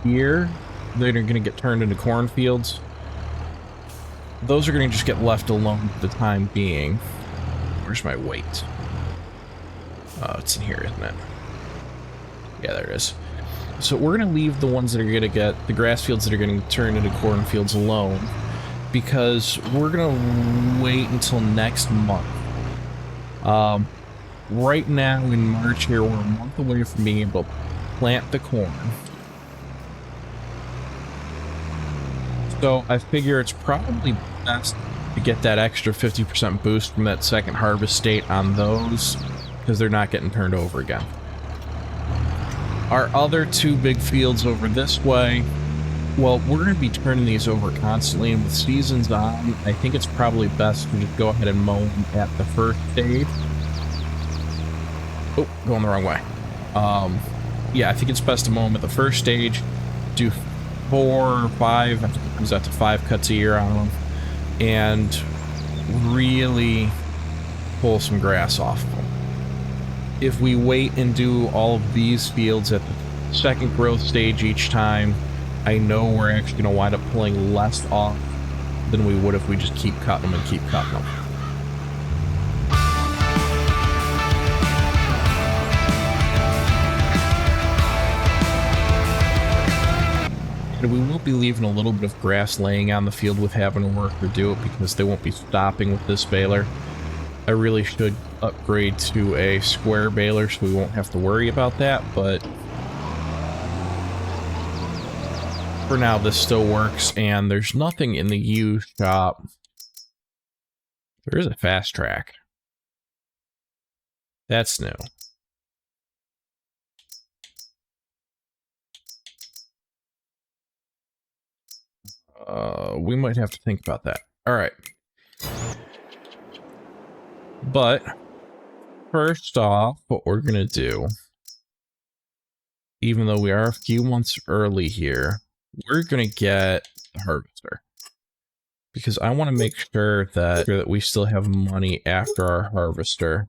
here that are going to get turned into cornfields, those are going to just get left alone for the time being. Where's my weight? Oh, it's in here, isn't it? Yeah, there it is. So we're going to leave the ones that are going to get, the grass fields that are going to turn into cornfields alone, because we're going to wait until next month. Right now in March here, we're a month away from being able to plant the corn. So I figure it's probably best to get that extra 50% boost from that second harvest date on those, because they're not getting turned over again. Our other two big fields over this way, well, we're going to be turning these over constantly, and with seasons on, I think it's probably best to just go ahead and mow them at the first stage. Oh, going the wrong way. Yeah, I think it's best to mow them at the first stage, do 4 or 5, I think it comes out to 5 cuts a year on them, and really pull some grass off of them. If we wait and do all of these fields at the second growth stage each time, I know we're actually going to wind up pulling less off than we would if we just keep cutting them and keep cutting them. And we will be leaving a little bit of grass laying on the field with having to work or do it, because they won't be stopping with this baler. I really should upgrade to a square baler so we won't have to worry about that, but for now this still works, and there's nothing in the used shop. There is a fast track. That's new. We might have to think about that. All right. But first off, what we're going to do, even though we are a few months early here, we're going to get the harvester, because I want to make sure that we still have money after our harvester.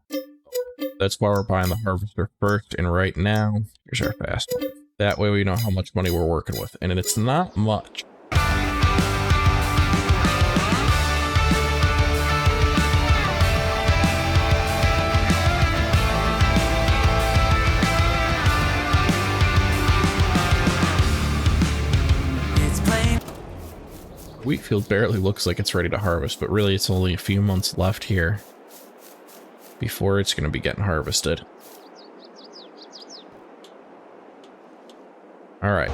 That's why we're buying the harvester first, and right now, here's our fast one. That way we know how much money we're working with, and it's not much. Wheat field barely looks like it's ready to harvest, but really it's only a few months left here before it's going to be getting harvested. All right.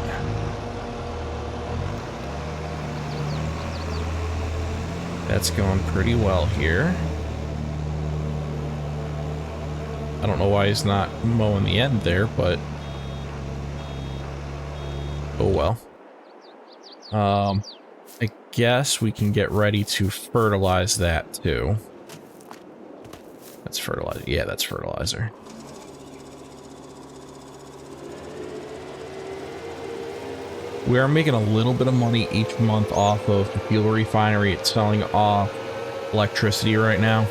That's going pretty well here. I don't know why he's not mowing the end there, but oh well. I guess we can get ready to fertilize that too. That's fertilizer. Yeah, that's fertilizer. We are making a little bit of money each month off of the fuel refinery. It's selling off electricity right now.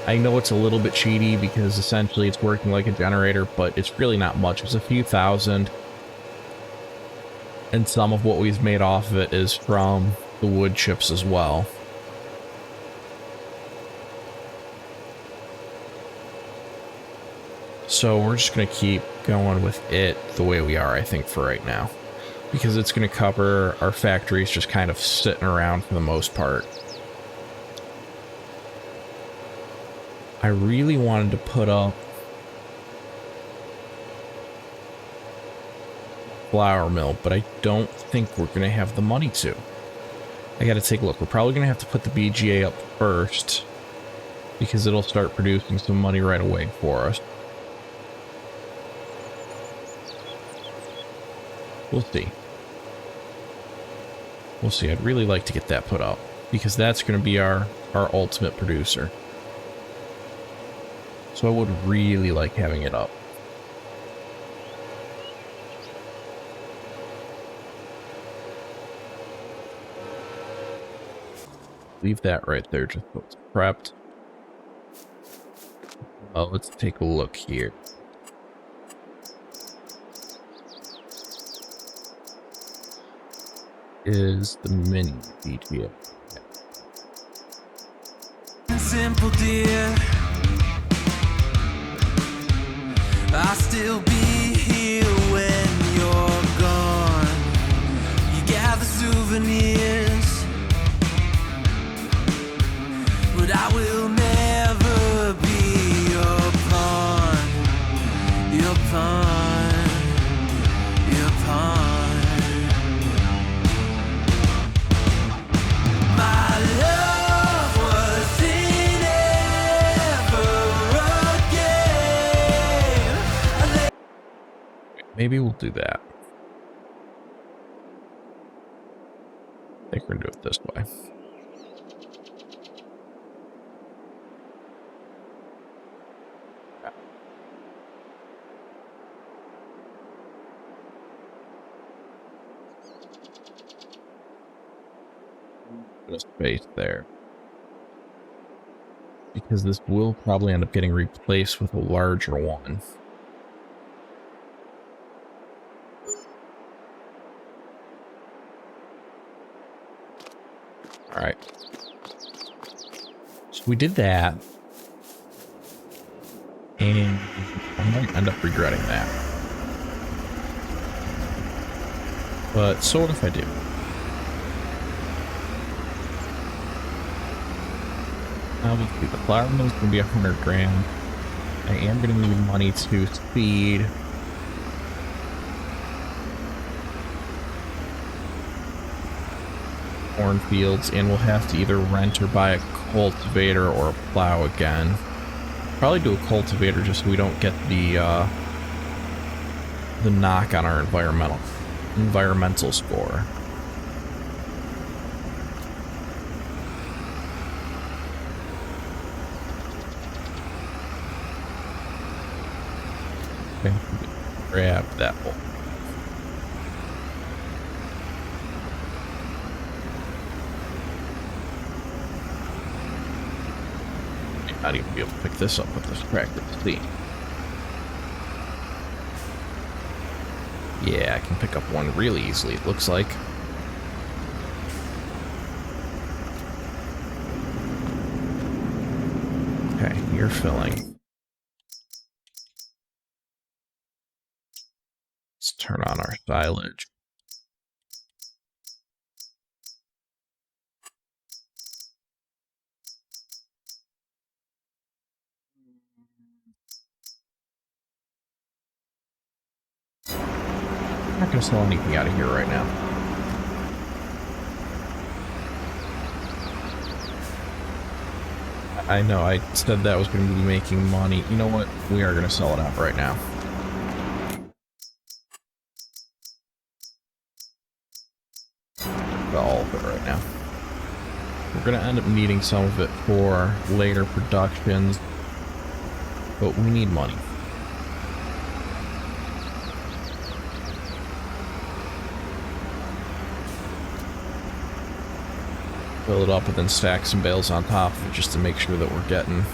I know it's a little bit cheaty because essentially it's working like a generator, but it's really not much. It's a few thousand. And some of what we've made off of it is from the wood chips as well. So we're just going to keep going with it the way we are, I think, for right now. Because it's going to cover our factories just kind of sitting around for the most part. I really wanted to put up flour mill, but I don't think we're going to have the money to. I got to take a look. We're probably going to have to put the BGA up first, because it'll start producing some money right away for us. We'll see. We'll see. I'd really like to get that put up, because that's going to be our ultimate producer. So I would really like having it up. Leave that right there just so it's prepped. Let's take a look here. is the mini BGA. Simple, dear. I'll still be here when you're gone. You gather souvenirs, but I will never be your pawn. Your pawn. Your pawn. My love was in ever again. Maybe we'll do that. I think we're gonna do it this way. Put a space there. Because this will probably end up getting replaced with a larger one. Alright. So we did that. And I might end up regretting that. But so what if I do? Obviously, the flower mill is going to be 100 grand. I am going to need money to feed cornfields, and we'll have to either rent or buy a cultivator or a plow again. Probably do a cultivator just so we don't get the knock on our environmental score. Okay, grab that one. Not even be able to pick this up with this tractor. See. Yeah, I can pick up one really easily, it looks like. Okay, you're filling. Let's turn on our silage. I'm not going to sell anything out of here right now. I know, I said that was going to be making money. You know what? We are going to sell it out right now. All of it right now. We're going to end up needing some of it for later productions, but we need money. Fill it up and then stack some bales on top of it just to make sure that we're getting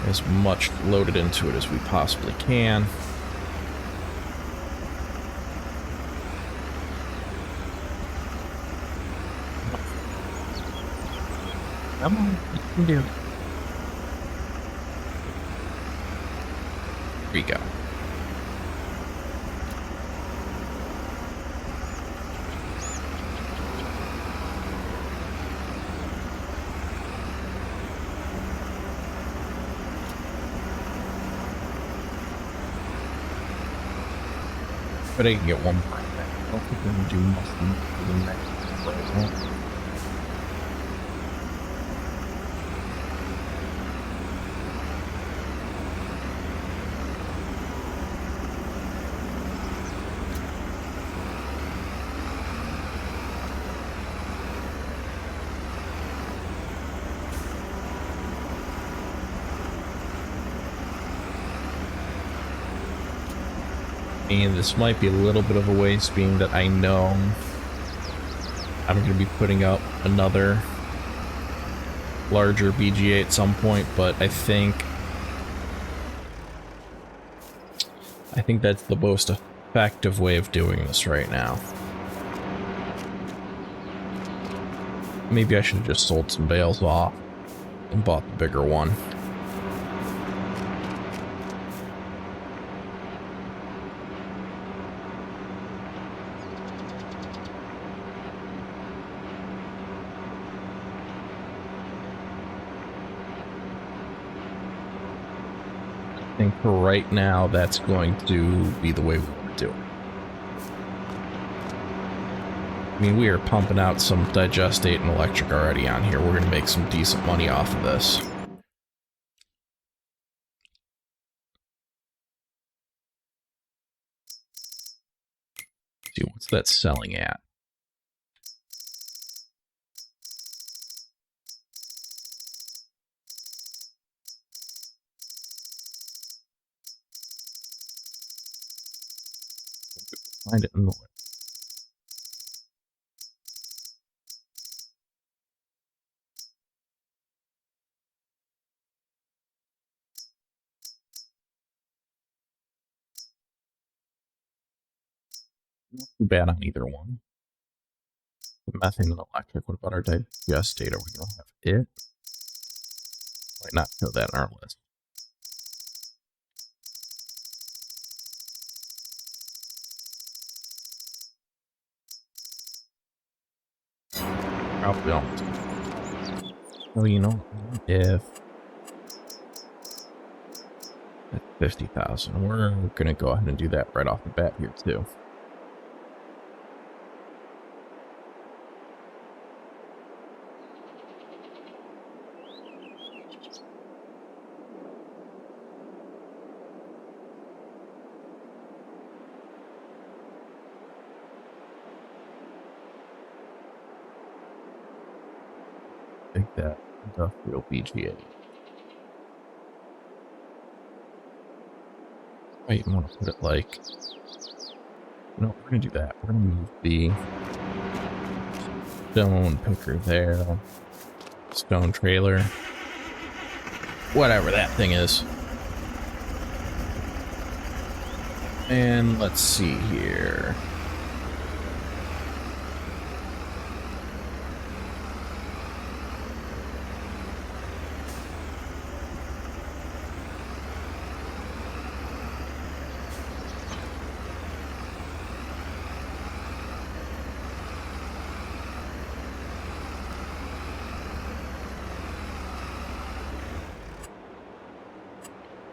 as much loaded into it as we possibly can. Come on, you can do it. Here you go. But I can get one more. I don't think we're going to do nothing for the next right. And this might be a little bit of a waste, being that I know I'm going to be putting up another larger BGA at some point, but I think that's the most effective way of doing this right now. Maybe I should have just sold some bales off and bought the bigger one. I think for right now, that's going to be the way we want to do it. I mean, we are pumping out some digestate and electric already on here. We're going to make some decent money off of this. See, what's that selling at? Find it in the list. Not too bad on either one. The methane and electric. What about our digestate? Are we going to have it? Might not show that in our list. Probably almost. Well, you know, if at 50,000, we're going to go ahead and do that right off the bat here too. Take that industrial BGA. I even want to put it like, no, we're going to do that. We're going to move the stone picker there, stone trailer, whatever that thing is. And let's see here.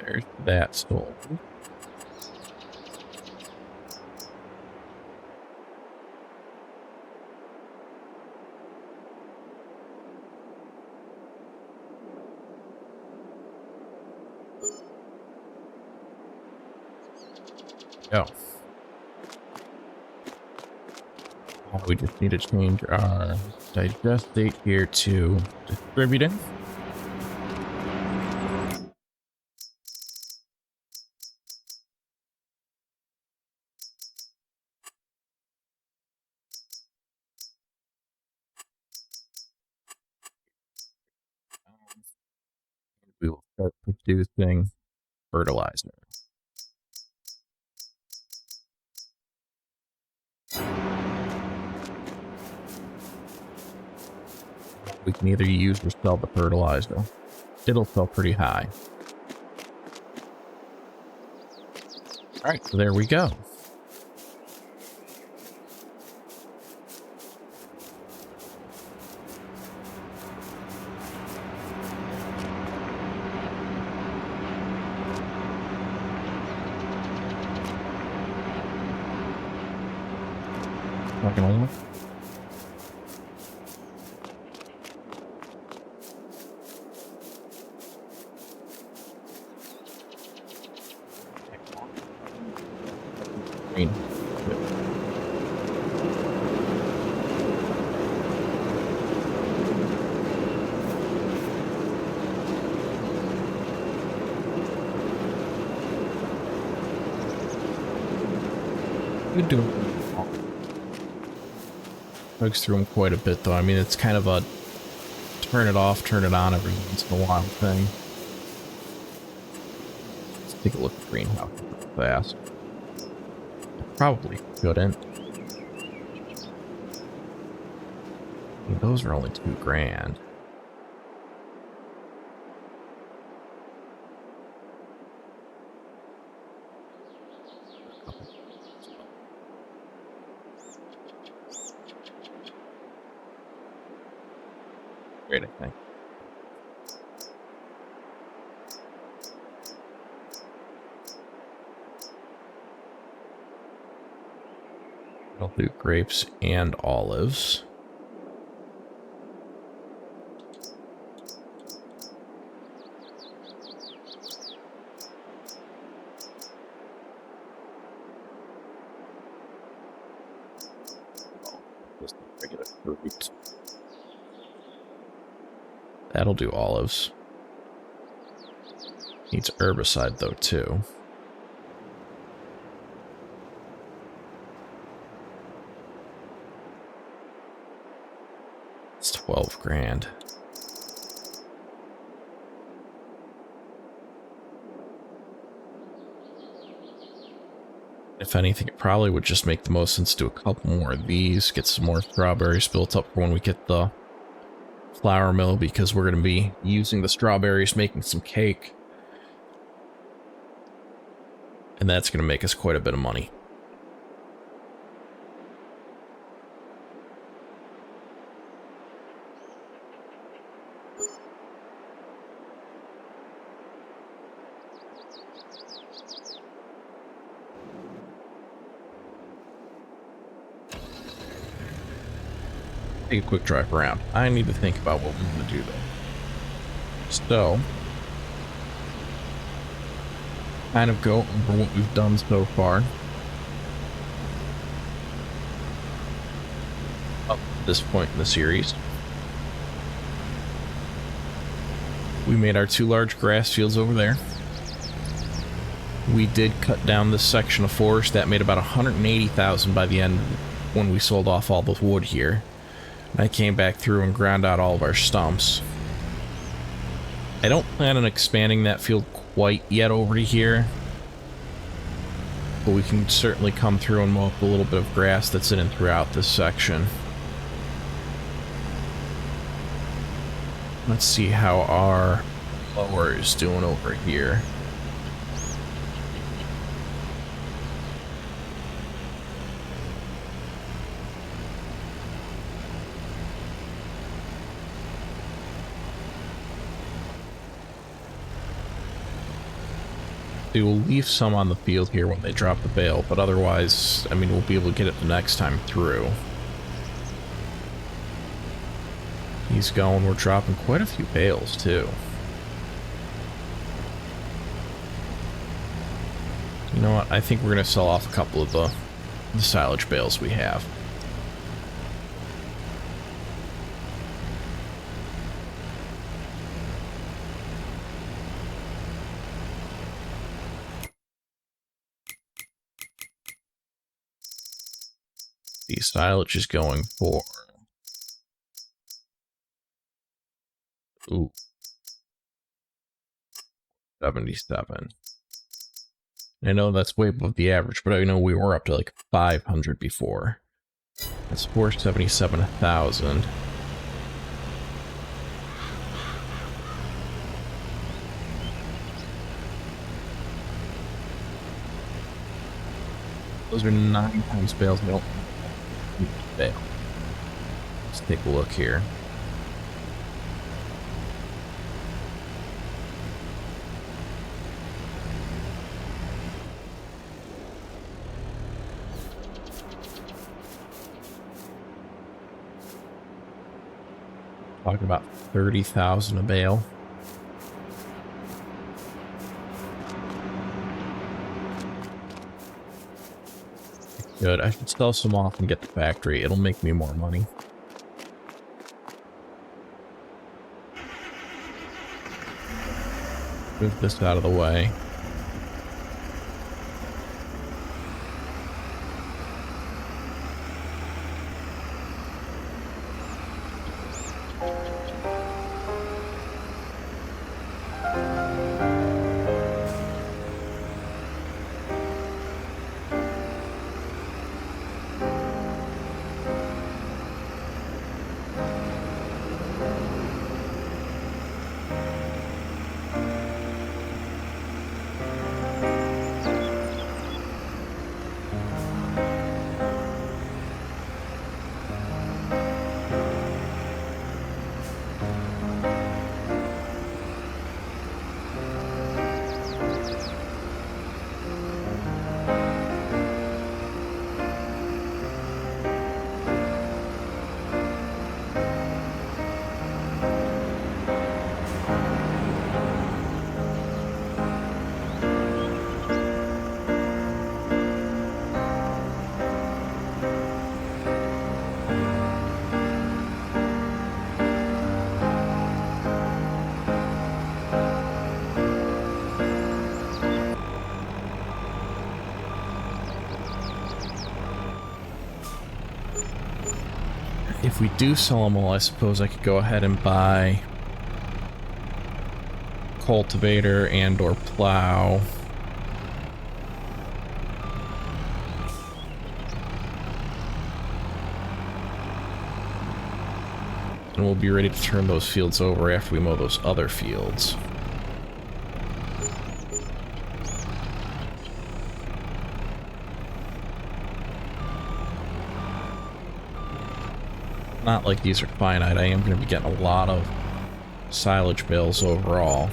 There's that sold. Go. We just need to change our digestate here to distributing. We will start producing fertilizer. We can either use or sell the fertilizer. It'll sell pretty high. Alright, so there we go. Not gonna lie. Green. Good doing. Bugs through them quite a bit, though. I mean, it's kind of a turn it off, turn it on every once in a while thing. Let's take a look at greenhouse fast. Probably shouldn't. mean, those are only $2,000. Great, I think. I'll do grapes and olives. Just regular fruit. That'll do olives. Needs herbicide though too. It's $12,000. If anything, it probably would just make the most sense to do a couple more of these, get some more strawberries built up for when we get the flour mill, because we're going to be using the strawberries making some cake. And that's going to make us quite a bit of money. Take a quick drive around. I need to think about what we're going to do though. So, kind of go over what we've done so far. Up to this point in the series. We made our 2 large grass fields over there. We did cut down this section of forest that made about 180,000 by the end when we sold off all the wood here. I came back through and ground out all of our stumps. I don't plan on expanding that field quite yet over to here, but we can certainly come through and mow up a little bit of grass that's in and throughout this section. Let's see how our mower is doing over here. They will leave some on the field here when they drop the bale, but otherwise, I mean, we'll be able to get it the next time through. He's going, we're dropping quite a few bales, too. You know what, I think we're going to sell off a couple of the silage bales we have. The silage is going for... Ooh. 77. I know that's way above the average, but I know we were up to like 500 before. That's 477 1,000. Those are 9 times bales. We don't need to bail. Let's take a look here. Talking about 30,000 a bale. Good. I should sell some off and get the factory. It'll make me more money. Move this out of the way. If we do sell them all, I suppose I could go ahead and buy cultivator and or plow. And we'll be ready to turn those fields over after we mow those other fields. Not like these are finite. I am going to be getting a lot of silage bales overall.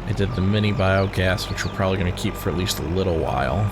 I did the mini biogas, which we're probably going to keep for at least a little while.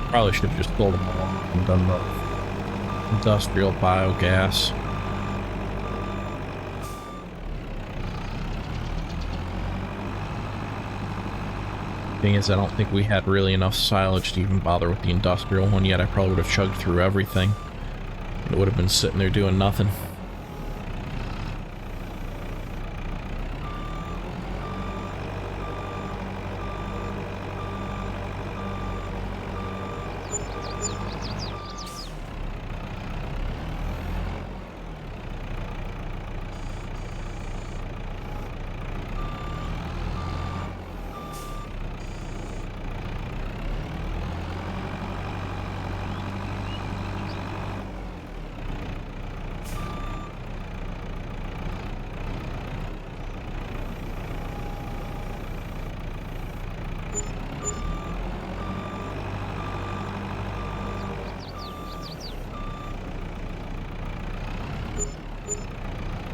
Probably should have just sold them all and done the industrial biogas. Thing is, I don't think we had really enough silage to even bother with the industrial one yet. I probably would have chugged through everything. It would have been sitting there doing nothing.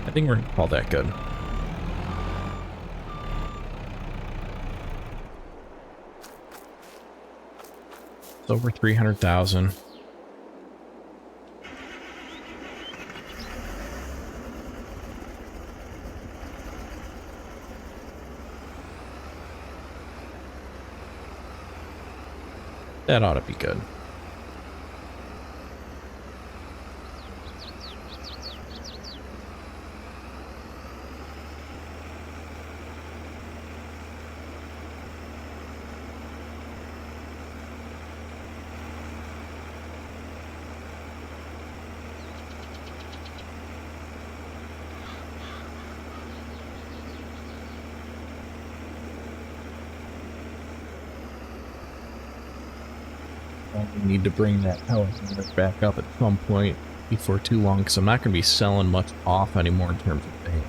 I think we're all that good. It's over 300,000. That ought to be good. We need to bring that pellet back up at some point before too long, because I'm not going to be selling much off anymore in terms of pay.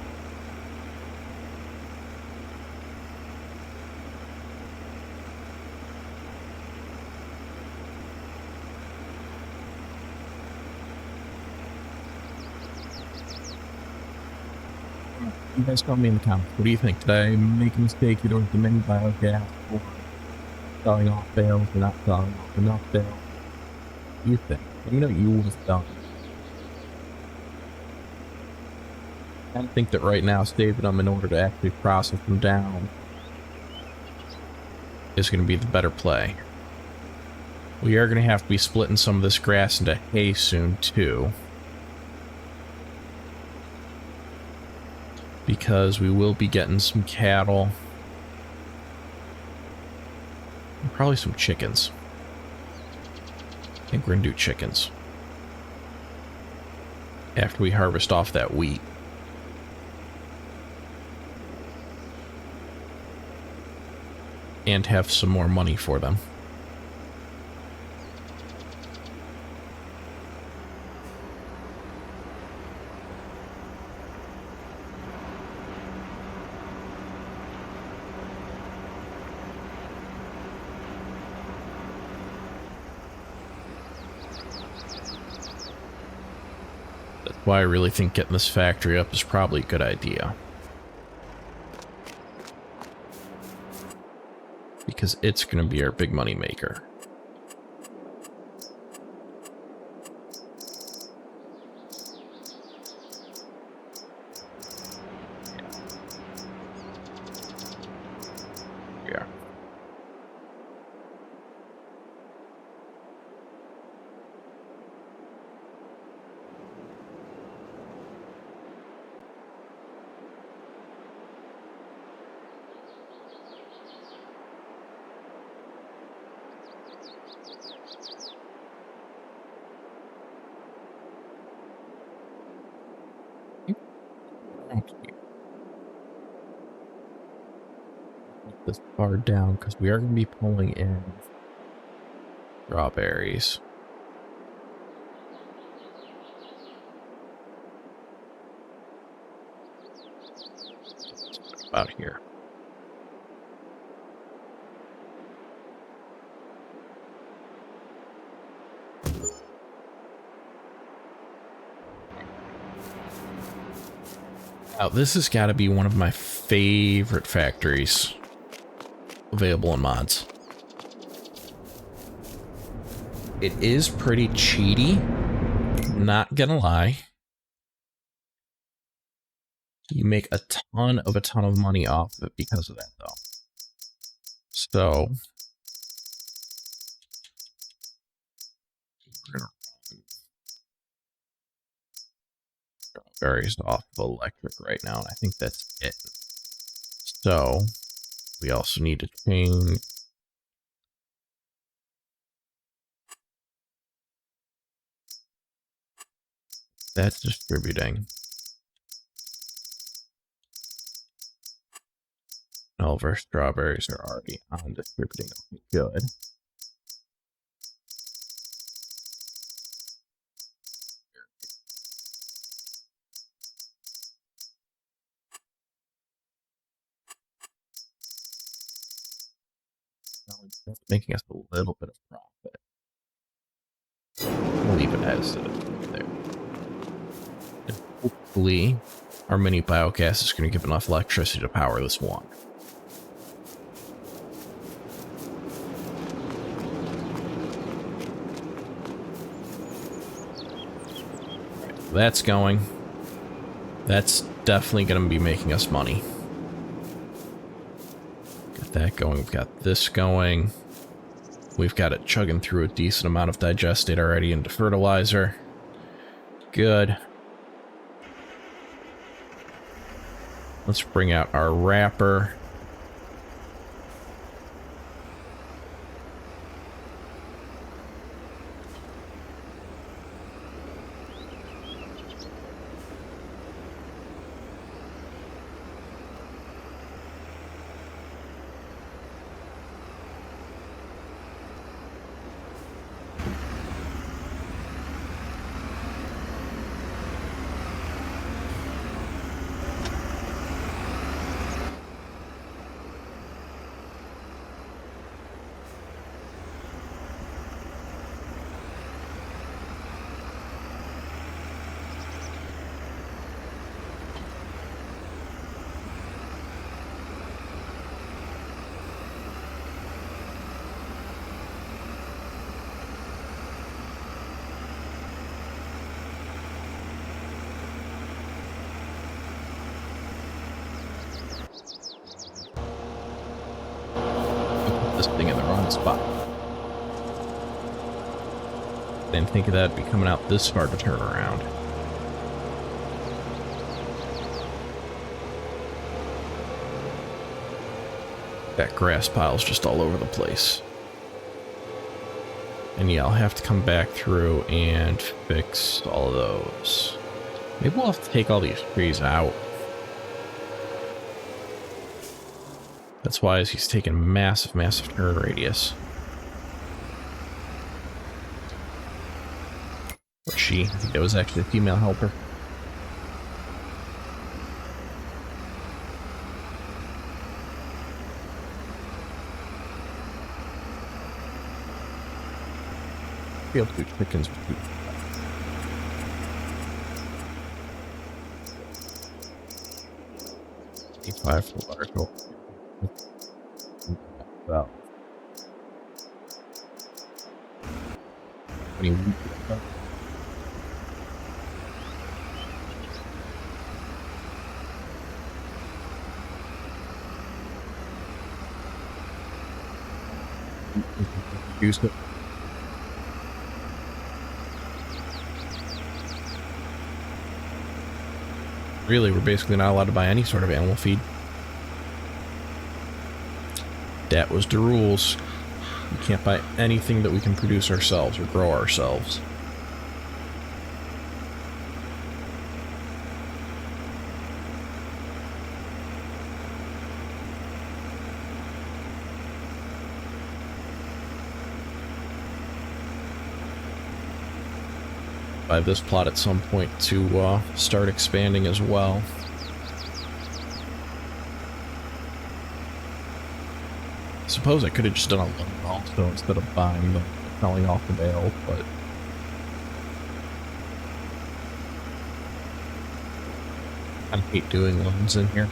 You guys tell me in the comments. What do you think? Did I make a mistake either with the mini biogas or selling off bales or not selling off enough bales? What do you think? Let me know what you would have done. I think that right now saving them in order to actually process them down is going to be the better play. We are going to have to be splitting some of this grass into hay soon too, because we will be getting some cattle and probably some chickens. I think we're going to do chickens after we harvest off that wheat. And have some more money for them. That's why I really think getting this factory up is probably a good idea. Because it's going to be our big money maker. Yeah. This bar down because we are going to be pulling in strawberries. About here. Now, this has got to be one of my favorite factories available in mods. It is pretty cheaty, not gonna lie. You make a ton of money off of it because of that, though. So, we're gonna run strawberries off of electric right now, and I think that's it. So, we also need to change that's distributing. All of our strawberries are already on distributing. Okay, good. That's making us a little bit of profit. We'll leave it as it is there. And hopefully, our mini biogas is going to give enough electricity to power this one. Right, that's going. That's definitely going to be making us money. Got that going. We've got this going. We've got it chugging through a decent amount of digestate already into fertilizer. Good. Let's bring out our wrapper. This thing in the wrong spot. Didn't think of that be coming out this far to turn around. That grass pile's just all over the place. And yeah, I'll have to come back through and fix all of those. Maybe we'll have to take all these trees out. That's why he's taking massive turn radius. Or she. I think that was actually a female helper. Field food chickens. 25 for water go. Well, when you use it. Really, we're basically not allowed to buy any sort of animal feed. That was the rules. We can't buy anything that we can produce ourselves or grow ourselves. Buy this plot at some point to start expanding as well. Suppose I could have just done a loan also instead of buying the selling off the bale, but I hate doing loans in here.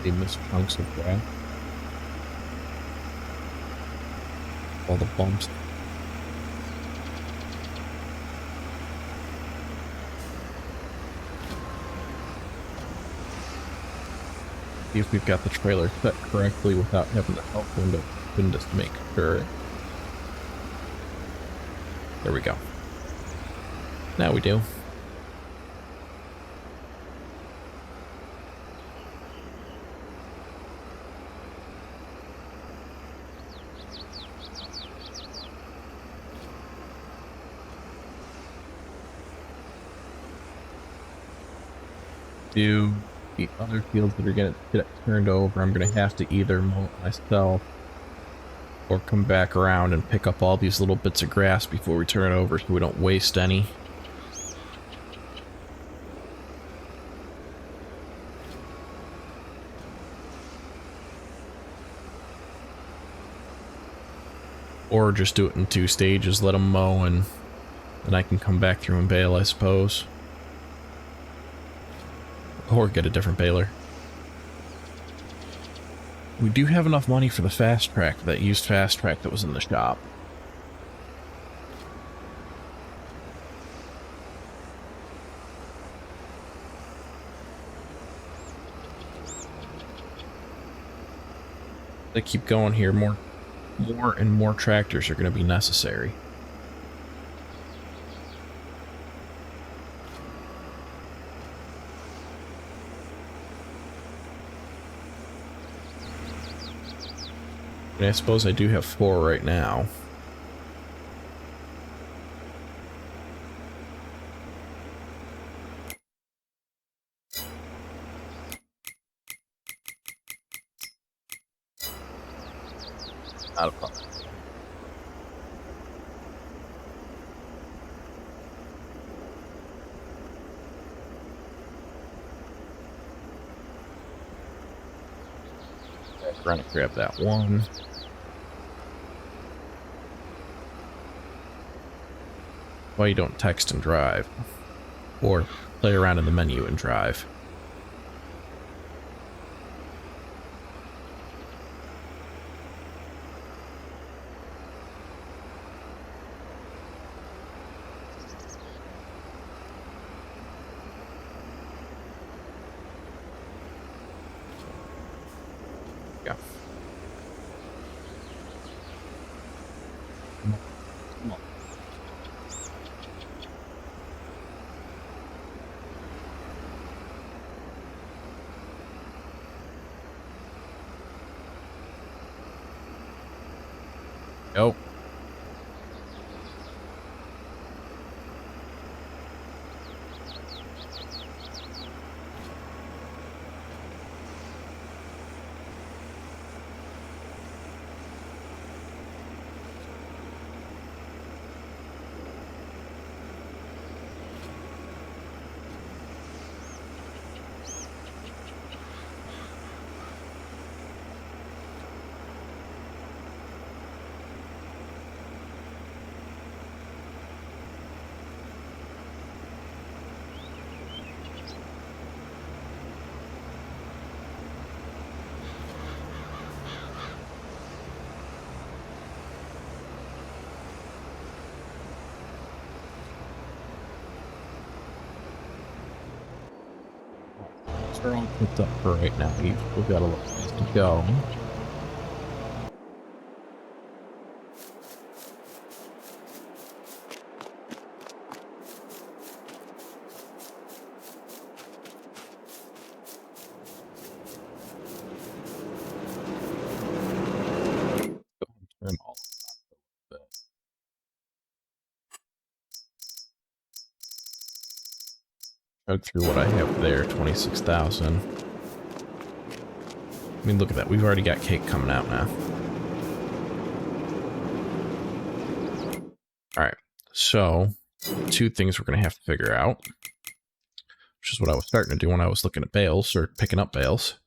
They miss chunks of grass. All the bumps. See if we've got the trailer set correctly without having to help window just to make sure. There we go. Now we do. Do the other fields that are gonna get turned over, I'm gonna have to either mow it myself or come back around and pick up all these little bits of grass before we turn it over so we don't waste any. Or just do it in 2 stages, let them mow, and then I can come back through and bale, I suppose. Or get a different baler. We do have enough money for the fast track, that used fast track that was in the shop. They keep going here, more and more tractors are going to be necessary. And I suppose I do have 4 right now. Not a problem. Trying to grab that one. Why you don't text and drive? Or play around in the menu and drive. Yeah. Come on. are all picked up for right now. We've still got a little ways to go. Turn all of that. Chug through what I have there, 26,000. I mean, look at that. We've already got cake coming out now. All right. So, two things we're going to have to figure out, which is what I was starting to do when I was looking at bales or picking up bales.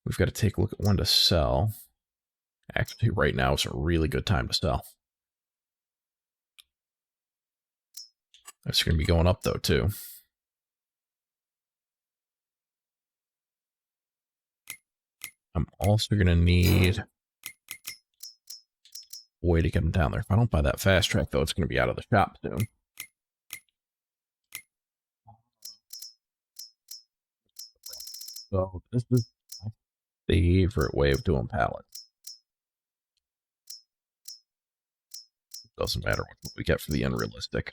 We've got to take a look at when to sell. Actually, right now is a really good time to sell. It's going to be going up, though, too. I'm also going to need a way to get them down there. If I don't buy that fast track, though, it's going to be out of the shop soon. So this is my favorite way of doing pallets. Doesn't matter what we get for the unrealistic.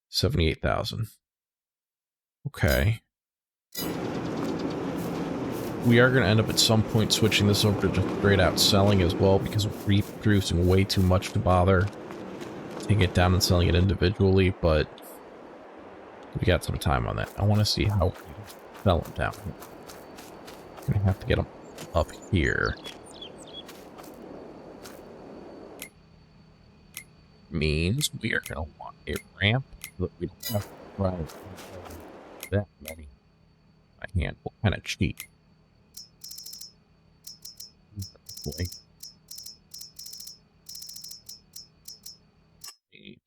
78,000. Okay. We are going to end up at some point switching this over to just straight out selling as well, because we're producing way too much to bother taking it down and selling it individually, but we got some time on that. I want to see how we sell them down here. I'm going to have to get them up here. Means we are going to want a ramp so that we don't have to drive that many by hand. We'll kind of cheat. Like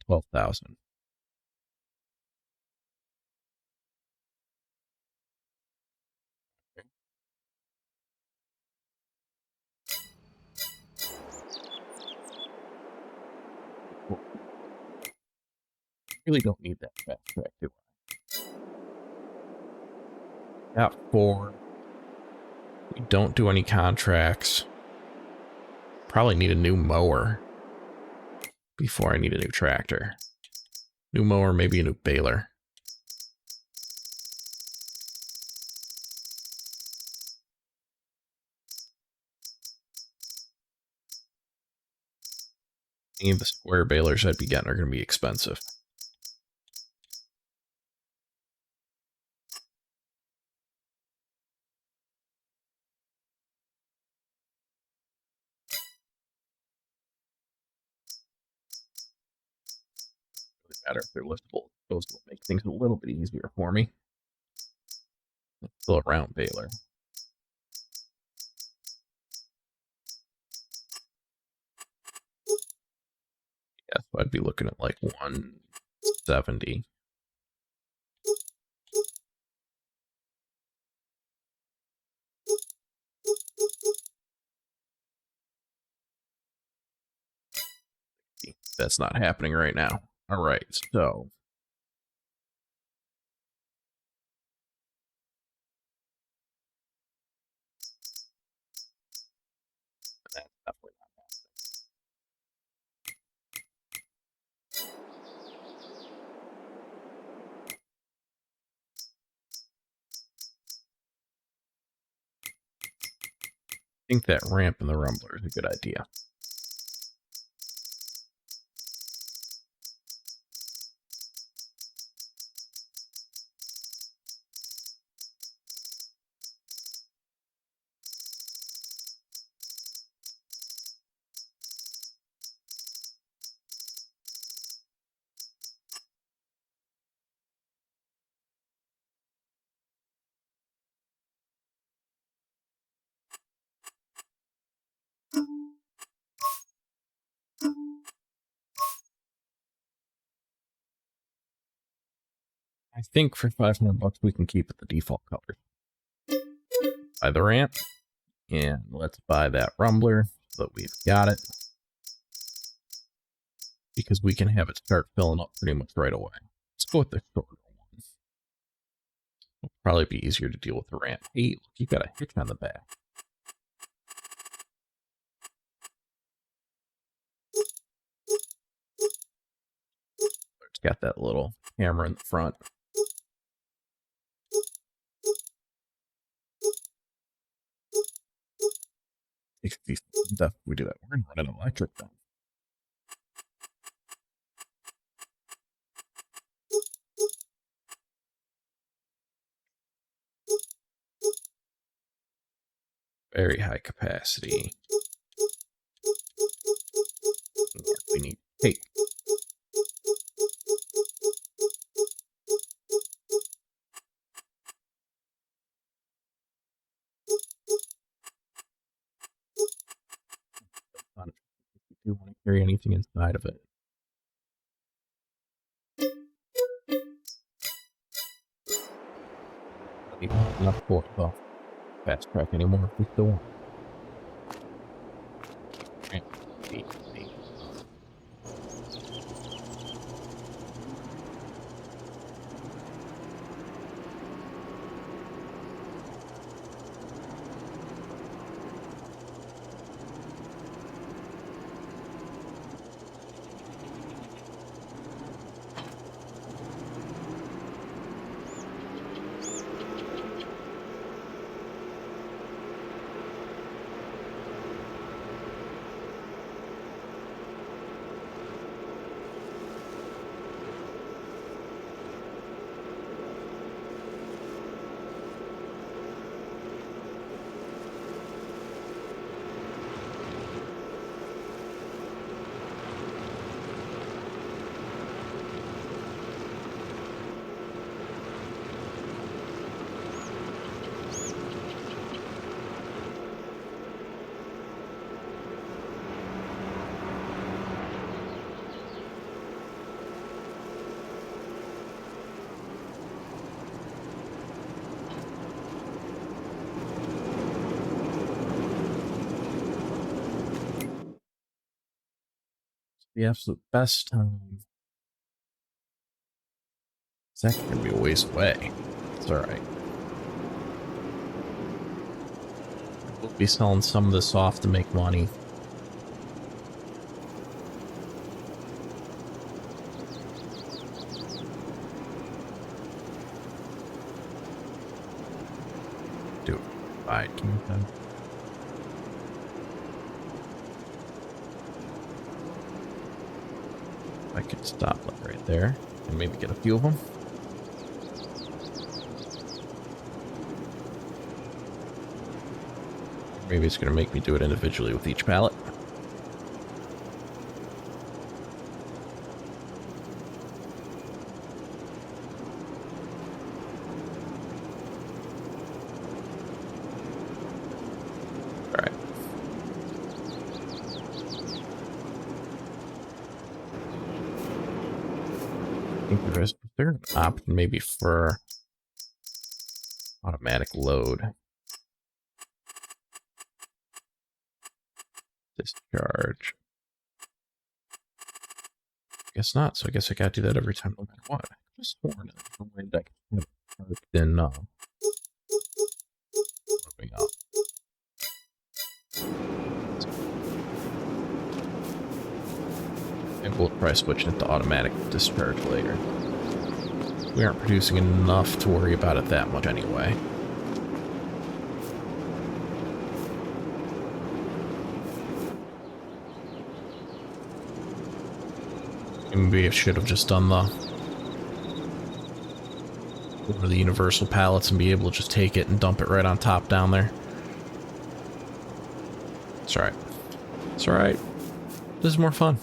12,000. Really don't need that fast track, do I? Got 4. We don't do any contracts. Probably need a new mower before I need a new tractor. New mower, maybe a new baler. Any of the square balers I'd be getting are going to be expensive. Doesn't matter if they're liftable. Those will make things a little bit easier for me. It's still a round baler. Yeah, so I'd be looking at like 170. That's not happening right now. All right, so that's definitely not I think that ramp in the rumbler is a good idea. I think for 500 bucks we can keep it the default color. Buy the ramp, and let's buy that rumbler so that we've got it, because we can have it start filling up pretty much right away. Let's go with the shorter one. Probably be easier to deal with the ramp. Hey, look, you got a hitch on the back. It's got that little camera in the front. If we do that, we're gonna run an electric then. Very high capacity. We need tape. If you want to carry anything inside of it. Don't need enough for it though. Fast track anymore if we still want. The absolute best time. It's actually going to be a ways away. It's alright. We'll be selling some of this off to make money. Do it. Alright, can you come? I could stop like right there and maybe get a few of them. Maybe it's going to make me do it individually with each pallet. Alright. I think is there an option maybe for automatic load? Discharge. Guess not, so I guess I gotta do that every time no matter what. I just sworn there's no way that I can have it charged in loading up. And we'll try switching it to automatic discharge later. We aren't producing enough to worry about it that much anyway. Maybe I should have just done the universal pallets and be able to just take it and dump it right on top down there. It's alright. It's alright. This is more fun.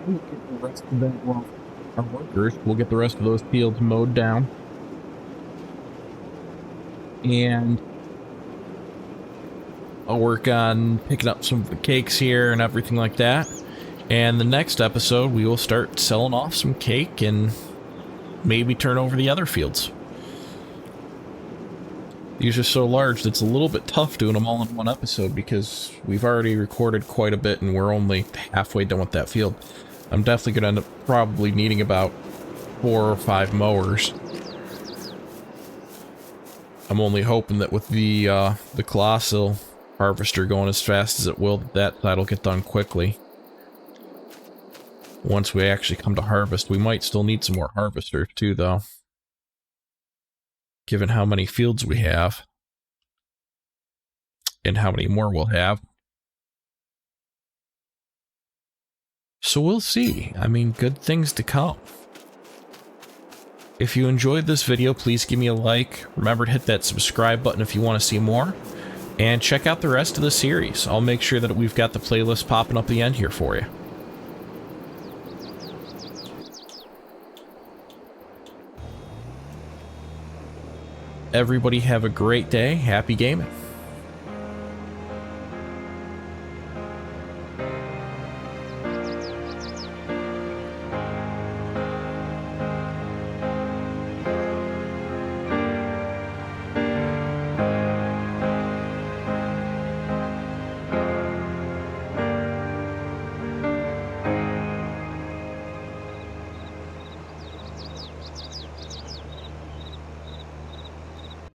we'll get the rest of that, well, our workers, we'll get the rest of those fields mowed down. And I'll work on picking up some of the cakes here and everything like that. And the next episode, we will start selling off some cake and maybe turn over the other fields. These are so large that it's a little bit tough doing them all in one episode because we've already recorded quite a bit and we're only halfway done with that field. I'm definitely going to end up probably needing about 4 or 5 mowers. I'm only hoping that with the colossal harvester going as fast as it will, that side'll get done quickly. Once we actually come to harvest, we might still need some more harvesters too, though. Given how many fields we have. And how many more we'll have. So we'll see. I mean, good things to come. If you enjoyed this video, please give me a like. Remember to hit that subscribe button if you want to see more. And check out the rest of the series. I'll make sure that we've got the playlist popping up at the end here for you. Everybody have a great day. Happy gaming.